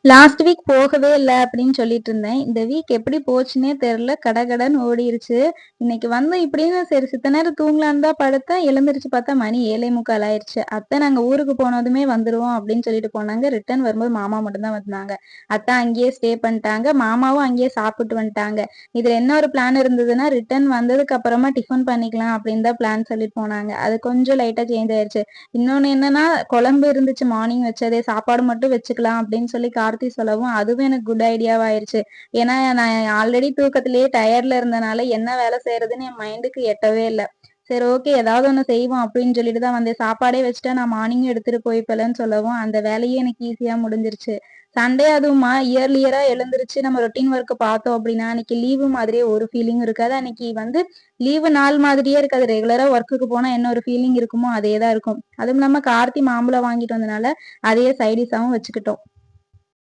Last week போகவே இல்ல அப்படின்னு சொல்லிட்டு இருந்தேன். இந்த வீக் எப்படி போச்சுன்னே தெரியல. கடகடன்னு ஓடிருச்சு. இன்னைக்கு வந்து இப்படின்னு சரி சித்த நேரம் தூங்கலான்னு தான் படுத்தேன். எழுந்திருச்சு பார்த்தா மணி 7:45 ஆயிருச்சு. அத்தை நாங்க ஊருக்கு போனதுமே வந்துருவோம் அப்படின்னு சொல்லிட்டு போனாங்க. ரிட்டர்ன் வரும்போது மாமா மட்டும் தான் வந்தாங்க. அத்தை அங்கேயே ஸ்டே பண்ணிட்டாங்க. மாமாவும் அங்கேயே சாப்பிட்டு வந்துட்டாங்க. இதுல என்ன ஒரு பிளான் இருந்ததுன்னா, ரிட்டர்ன் வந்ததுக்கு அப்புறமா டிஃபன் பண்ணிக்கலாம் அப்படின்னு தான் பிளான் சொல்லிட்டு போனாங்க. அது கொஞ்சம் லைட்டா சேஞ்ச் ஆயிருச்சு. இன்னொன்னு என்னன்னா, குழம்பு இருந்துச்சு மார்னிங் வச்சதே. சாப்பாடு மட்டும் வச்சுக்கலாம் அப்படின்னு சொல்லி கார்த்தி சொல்லவும், அதுவும் எனக்கு குட் ஐடியாவா ஆயிருச்சு. ஏன்னா, நான் ஆல்ரெடி தூக்கத்திலேயே டயர்ட்ல இருந்தனால, என்ன வேலை செய்றதுன்னு என் மைண்டுக்கு எட்டவே இல்ல. சரி ஓகே ஏதாவது ஒண்ணு செய்வோம் அப்படின்னு சொல்லிட்டு தான் வந்தேன். சாப்பாடே வச்சுட்டா நான் மார்னிங்கே எடுத்துட்டு போய்ப்பேன்லன்னு சொல்லவும், அந்த வேலையே எனக்கு ஈஸியா முடிஞ்சிருச்சு. சண்டே அதுவுமா இயர்லியரா எழுந்திருச்சு நம்ம ரொட்டீன் ஒர்க் பார்த்தோம் அப்படின்னா, அன்னைக்கு லீவு மாதிரியே ஒரு ஃபீலிங் இருக்காது. அன்னைக்கு வந்து லீவு நாள் மாதிரியே இருக்காது. ரெகுலரா ஒர்க்குக்கு போனா என்ன ஒரு ஃபீலிங் இருக்குமோ, அதே தான் இருக்கும். அதுவும் இல்லாம கார்த்தி மாம்பழம் வாங்கிட்டு வந்தனால, அதையே சைட் டிஷ்ஷாவும் வச்சுக்கிட்டோம்.